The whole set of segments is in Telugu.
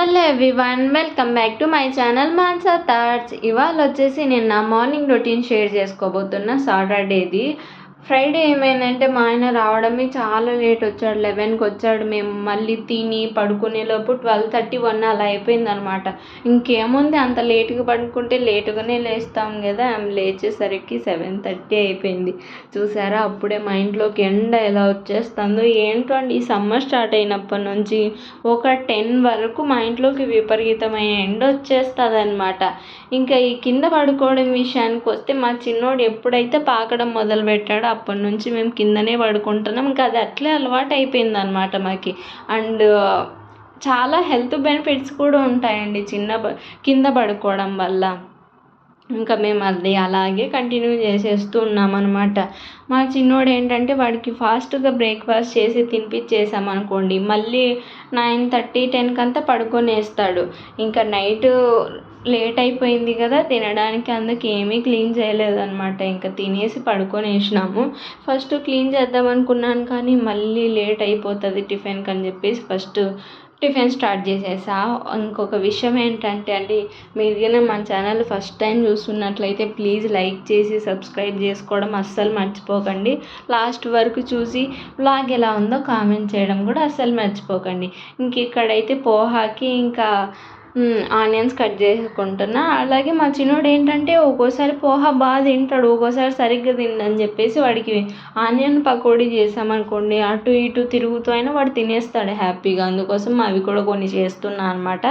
Hello everyone, welcome back to my channel Mansa thoughts. ఇవాళ వచ్చేసి నేను నా మార్నింగ్ రొటీన్ షేర్ చేసుకోబోతున్నా. సాటర్డేది. ఫ్రైడే ఏమైందంటే మా ఆయన రావడమే చాలా లేట్ వచ్చాడు. 11కి వచ్చాడు. మేము మళ్ళీ తిని పడుకునేలోపు 12:30, 1 అలా అయిపోయిందనమాట. ఇంకేముంది, అంత లేట్గా పడుకుంటే లేటుగానే లేస్తాం కదా. లేచేసరికి 7:30 అయిపోయింది. చూసారా, అప్పుడే మా ఇంట్లోకి ఎండ ఎలా వచ్చేస్తుందో ఏంటో అండి. ఈ సమ్మర్ స్టార్ట్ అయినప్పటి నుంచి ఒక 10 వరకు మా ఇంట్లోకి విపరీతమైన ఎండ వచ్చేస్తుంది అనమాట. ఇంకా ఈ కింద పడుకోవడం విషయానికి వస్తే మా చిన్నోడు ఎప్పుడైతే పాకడం మొదలు పెట్టాడో అప్పటి నుంచి మేము కిందనే పడుకుంటున్నాం. ఇంకా అది అట్లే అలవాటు అయిపోయింది అనమాట మాకు. అండ్ చాలా హెల్త్ బెనిఫిట్స్ కూడా ఉంటాయండి కింద పడుకోవడం వల్ల. ఇంకా మేము అది అలాగే కంటిన్యూ చేసేస్తూ ఉన్నామన్నమాట. మా చిన్నోడు ఏంటంటే వాడికి ఫాస్ట్గా బ్రేక్ఫాస్ట్ చేసి తినిపించేసామనుకోండి, మళ్ళీ 9:30, 10 అంతా పడుకొనేస్తాడు. ఇంకా నైట్ లేట్ అయిపోయింది కదా తినడానికి, అందుకు ఏమీ క్లీన్ చేయలేదన్నమాట. ఇంకా తినేసి పడుకొనేసినాము. ఫస్ట్ క్లీన్ చేద్దాం అనుకున్నాను కానీ మళ్ళీ లేట్ అయిపోతుంది టిఫిన్కి అని చెప్పేసి ఫస్ట్ టిఫిన్ స్టార్ట్ చేసేసా. ఇంకొక విషయం ఏంటంటే అండి, మీరు కానీ మన ఛానల్ ఫస్ట్ టైం చూస్తున్నట్లయితే ప్లీజ్ లైక్ చేసి సబ్స్క్రైబ్ చేసుకోవడం అస్సలు మర్చిపోకండి. లాస్ట్ వరకు చూసి వ్లాగ్ ఎలా ఉందో కామెంట్ చేయడం కూడా అస్సలు మర్చిపోకండి. ఇంక ఇక్కడైతే పోహాకి ఇంకా ఆనియన్స్ కట్ చేసుకుంటున్నా. అలాగే మా చిన్నోడు ఏంటంటే ఒక్కోసారి పోహా బాగా తింటాడు, ఒక్కోసారి సరిగ్గా తిండని చెప్పేసి వాడికి ఆనియన్ పకోడీ చేసామనుకోండి, అటు ఇటు తిరుగుతూ అయినా వాడు తినేస్తాడు హ్యాపీగా. అందుకోసం అవి కూడా కొన్ని చేస్తున్నా అనమాట.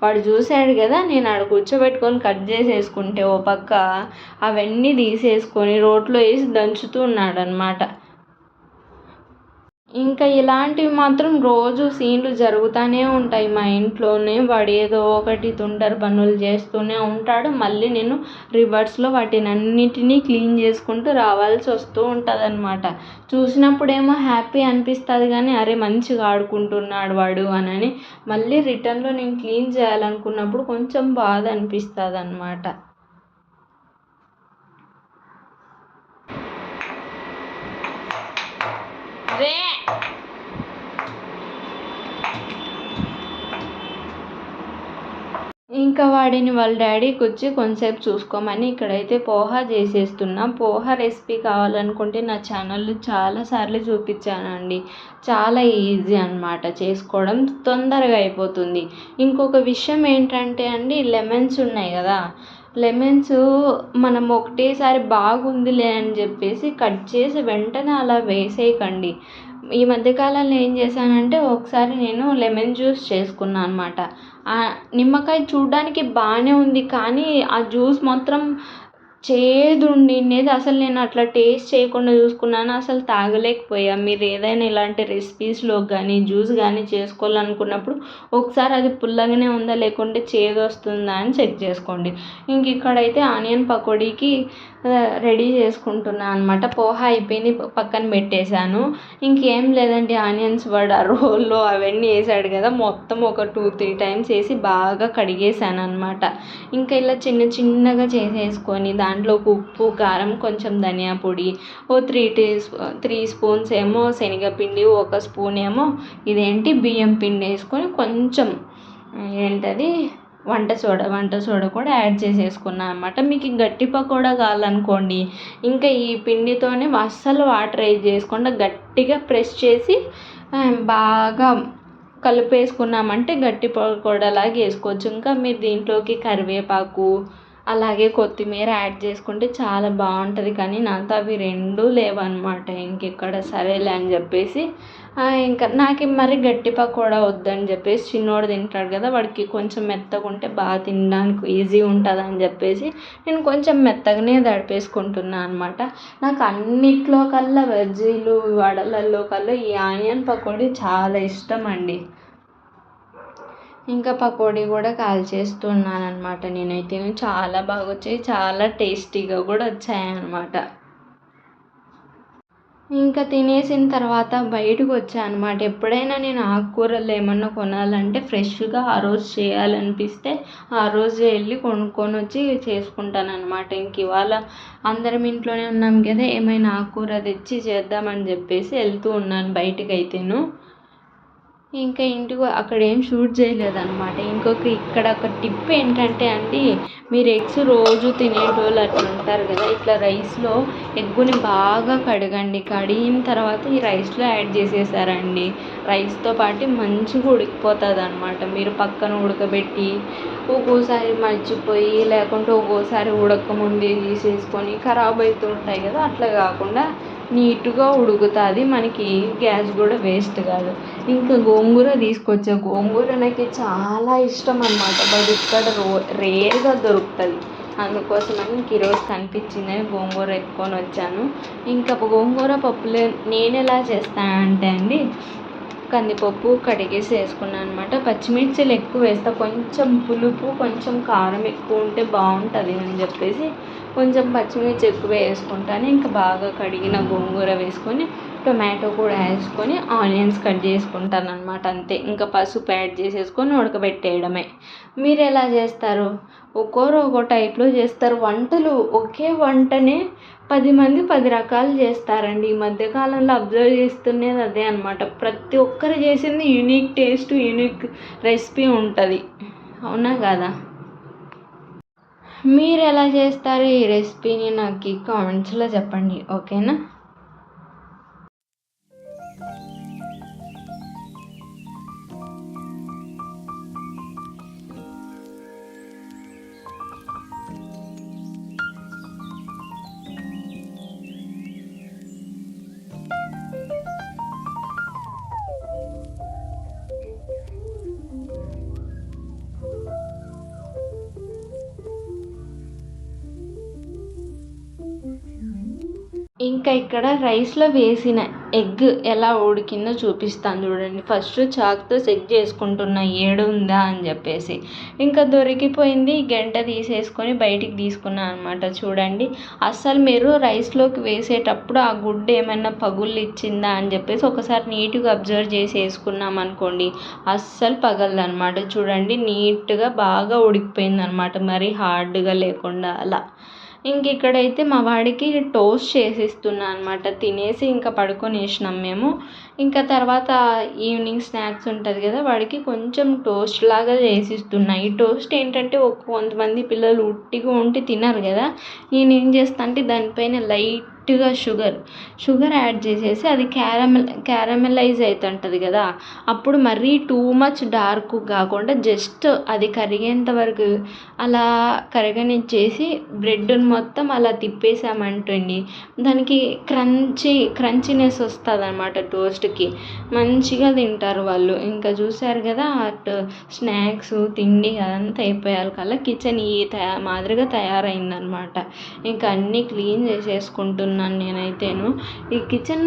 వాడు చూశాడు కదా నేను ఆడ కూర్చోబెట్టుకొని కట్ చేసేసుకుంటే ఓ పక్క అవన్నీ తీసేసుకొని రోట్లో వేసి దంచుతూ ఉన్నాడు అనమాట. ఇంకా ఇలాంటివి మాత్రం రోజు సీన్లు జరుగుతూనే ఉంటాయి మా ఇంట్లోనే. వాడు ఏదో ఒకటి తుంటరి పనులు చేస్తూనే ఉంటాడు. మళ్ళీ నేను రివర్స్లో వాటిని అన్నిటినీ క్లీన్ చేసుకుంటూ రావాల్సి వస్తూ ఉంటుంది అనమాట. చూసినప్పుడేమో హ్యాపీ అనిపిస్తుంది కానీ అరే మంచిగా ఆడుకుంటున్నాడు వాడు అని. మళ్ళీ రిటర్న్లో నేను క్లీన్ చేయాలనుకున్నప్పుడు కొంచెం బాధ అనిపిస్తుంది అనమాట. ఇంకా వాడిని వాళ్ళ డాడీకి వచ్చి కొంతసేపు చూసుకోమని ఇక్కడైతే పోహా చేసేస్తున్నా. పోహా రెసిపీ కావాలనుకుంటే నా ఛానల్లో చాలాసార్లు చూపించానండి. చాలా ఈజీ అనమాట చేసుకోవడం, తొందరగా అయిపోతుంది. ఇంకొక విషయం ఏంటంటే అండి, లెమన్స్ ఉన్నాయి కదా, లెమన్స్ మనం ఒకటేసారి బాగుందిలే అని చెప్పేసి కట్ చేసి వెంటనే అలా వేసేయకండి. ఈ మధ్యకాలంలో ఏం చేశానంటే ఒకసారి నేను లెమన్ జ్యూస్ చేసుకున్నాను అనమాట. నిమ్మకాయ చూడడానికి బాగానే ఉంది కానీ ఆ జ్యూస్ మాత్రం చేదు ఉండిండేది. అసలు నేను అట్లా టేస్ట్ చేయకుండా చూసుకున్నాను, అసలు తాగలేకపోయా. మీరు ఏదైనా ఇలాంటి రెసిపీస్లో కానీ జ్యూస్ కానీ చేసుకోవాలనుకున్నప్పుడు ఒకసారి అది పుల్లగానే ఉందా లేకుంటే చేదు వస్తుందా అని చెక్ చేసుకోండి. ఇంక ఇక్కడైతే ఆనియన్ పకోడీకి రెడీ చేసుకుంటున్నాను అనమాట. పోహా అయిపోయింది, పక్కన పెట్టేశాను. ఇంకేం లేదండి, ఆనియన్స్ వాడు రోల్లో అవన్నీ వేసాడు కదా, మొత్తం ఒక 2-3 టైమ్స్ వేసి బాగా కడిగేసాను అనమాట. ఇంకా ఇలా చిన్న చిన్నగా చేసేసుకొని దాంట్లోకి ఉప్పు, కారం, కొంచెం ధనియా పొడి, ఓ 3 స్పూన్స్ ఏమో శనగపిండి, 1 స్పూన్ ఏమో బియ్యం పిండి వేసుకొని కొంచెం వంట సోడా కూడా యాడ్ చేసేసుకున్నాను అనమాట. మీకు గట్టి పకోడా కావాలనుకోండి, ఇంకా ఈ పిండితోనే అస్సలు వాటర్ వేసి చేసుకుండా గట్టిగా ప్రెస్ చేసి బాగా కలిపేసుకున్నామంటే గట్టి పకోడాలాగా వేసుకోవచ్చు. ఇంకా మీరు దీంట్లోకి కరివేపాకు అలాగే కొత్తిమీర యాడ్ చేసుకుంటే చాలా బాగుంటుంది. కానీ నాతో అవి రెండూ లేవన్నమాట. ఇంకెక్కడ సరేలే అని చెప్పేసి ఇంకా నాకు మరి గట్టి పకోడా వద్దని చెప్పేసి, చిన్నోడు తింటాడు కదా, వాడికి కొంచెం మెత్తగా ఉంటే బాగా తినడానికి ఈజీ ఉంటుంది అని చెప్పేసి నేను కొంచెం మెత్తగానే దడిపేసుకుంటున్నాను అనమాట. నాకు అన్నిట్లో కల్లా వెజ్జీలు వడలల్లో కల్లా ఈ ఆనియన్ పకోడీ చాలా ఇష్టం అండి. ఇంకా పకోడీ కూడా కాల్చేస్తున్నాను అనమాట. నేనైతే చాలా బాగా వచ్చాయి, చాలా టేస్టీగా కూడా వచ్చాయన్నమాట. ఇంకా తినేసిన తర్వాత బయటకు వచ్చాను అనమాట. ఎప్పుడైనా నేను ఆకుకూరలు ఏమన్నా కొనాలంటే ఫ్రెష్గా ఆ రోజు చేయాలనిపిస్తే ఆ రోజు వెళ్ళి కొనుక్కొని వచ్చి చేసుకుంటాను అనమాట. ఇంక ఇవాళ అందరం ఇంట్లోనే ఉన్నాం కదా, ఏమైనా ఆకుకూర తెచ్చి చేద్దామని చెప్పేసి వెళ్తూ ఉన్నాను బయటికి అయితేను. ఇంకా ఇంటికి అక్కడ ఏం షూట్ చేయలేదన్నమాట. ఇక్కడ ఒక టిప్ ఏంటంటే అండి, మీరు ఎగ్స్ రోజు తినేటోళ్ళు అట్లా ఉంటారు కదా, ఇట్లా రైస్లో ఎగ్గుని బాగా కడగండి. కడిగిన తర్వాత ఈ రైస్లో యాడ్ చేసేసారండి, రైస్తో పాటు మంచిగా ఉడికిపోతుంది అనమాట. మీరు పక్కన ఉడకబెట్టి ఒక్కోసారి మర్చిపోయి లేకుంటే ఒక్కోసారి ఉడకముందే తీసేసుకొని ఖరాబ్ అవుతుంటాయి కదా, అట్లా కాకుండా నీట్గా ఉడుకుతుంది, మనకి గ్యాస్ కూడా వేస్ట్ కాదు. ఇంకా గోంగూర తీసుకొచ్చా. గోంగూర నాకు చాలా ఇష్టం అన్నమాట, బట్ ఇక్కడ రేర్గా దొరుకుతుంది. అందుకోసమని ఇంక ఈరోజు కనిపించిందని గోంగూర ఎత్తుకొని వచ్చాను. ఇంకా గోంగూర పప్పులే నేను ఎలా చేస్తానంటే అండి, కందిపప్పు కడిగేసి వేసుకున్నాను అనమాట. పచ్చిమిర్చిలు ఎక్కువ వేస్తా, కొంచెం పులుపు కొంచెం కారం ఎక్కువ ఉంటే బాగుంటుంది అని చెప్పేసి కొంచెం పచ్చిమిర్చి ఎక్కువ వేసుకుంటాను. ఇంకా బాగా కడిగిన గోంగూర వేసుకొని టొమాటో కూడా వేసుకొని ఆనియన్స్ కట్ చేసుకుంటాను అనమాట. అంతే, ఇంకా పసుపు యాడ్ చేసేసుకొని ఉడకబెట్టేయడమే. మీరు ఎలా చేస్తారు? ఒక్కోరు ఒక్కో టైప్లో చేస్తారు వంటలు. ఒకే వంటనే 10 మంది 10 రకాలు చేస్తారండి. ఈ మధ్యకాలంలో అబ్జర్వ్ చేస్తున్నది అదే అనమాట. ప్రతి ఒక్కరు చేసింది యూనిక్ టేస్ట్, యూనిక్ రెసిపీ ఉంటుంది, అవునా కదా? మీరు ఎలా చేస్తారు ఈ రెసిపీని నాకు కామెంట్స్లో చెప్పండి, ఓకేనా? ఇంకా ఇక్కడ రైస్లో వేసిన ఎగ్ ఎలా ఉడికిందో చూపిస్తాను చూడండి. ఫస్ట్ చాక్తో చెక్ చేసుకుంటున్నా ఏడు ఉందా అని చెప్పేసి. ఇంకా దొరికిపోయింది, గంట తీసేసుకొని బయటికి తీసుకున్నాను అనమాట. చూడండి, అస్సలు మీరు రైస్లోకి వేసేటప్పుడు ఆ గుడ్డు ఏమైనా పగుళ్ళు ఇచ్చిందా అని చెప్పేసి ఒకసారి నీట్గా అబ్జర్వ్ చేసి వేసుకున్నాం అనుకోండి, అస్సలు పగలదనమాట. చూడండి, నీట్గా బాగా ఉడికిపోయింది అనమాట, మరీ హార్డ్గా లేకుండా అలా. ఇక్కడైతే మా వాడికి టోస్ట్ చేసిస్తున్నా అనమాట. తినేసి ఇంకా పడుకొనేసినాం మేము. ఇంకా తర్వాత ఈవినింగ్ స్నాక్స్ ఉంటుంది కదా, వాడికి కొంచెం టోస్ట్ లాగా చేసిస్తున్నా. ఈ టోస్ట్ ఏంటంటే కొంతమంది పిల్లలు ఉట్టిగా ఉండి తినరు కదా, నేను ఏం చేస్తా అంటే దానిపైన లైట్గా షుగర్ యాడ్ చేసేసి అది క్యారమెలైజ్ అవుతుంటుంది కదా, అప్పుడు మరీ టూ మచ్ డార్క్ కాకుండా జస్ట్ అది కరిగేంత వరకు అలా కరగనిచ్చేసి బ్రెడ్ని మొత్తం అలా తిప్పేసామంటండి, దానికి క్రంచీనెస్ వస్తుంది అనమాట టోస్ట్కి. మంచిగా తింటారు వాళ్ళు. ఇంకా చూసారు కదా, అటు స్నాక్స్ తిండి అదంతా అయిపోయాలి కల్లా కిచెన్ ఈ మాదిరిగా తయారైందనమాట. ఇంకా అన్నీ క్లీన్ చేసేసుకుంటున్నాను నేనైతేను. ఈ కిచెన్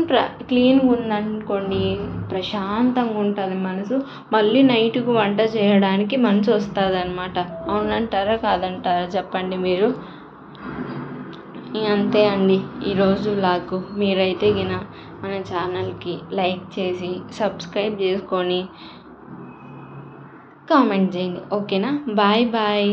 క్లీన్గా ఉందనుకోండి, ప్రశాంతంగా ఉంటుంది మనసు. మళ్ళీ నైట్కి వంట చేయడానికి మనసు వస్తుంది అనమాట. అవునంటారా కాదంటారా చెప్పండి మీరు? అంతే అండి ఈరోజు వ్లాగ్. మీరైతే గిన మన ఛానల్కి లైక్ చేసి సబ్స్క్రైబ్ చేసుకొని కామెంట్ చేయండి, ఓకేనా? Bye bye.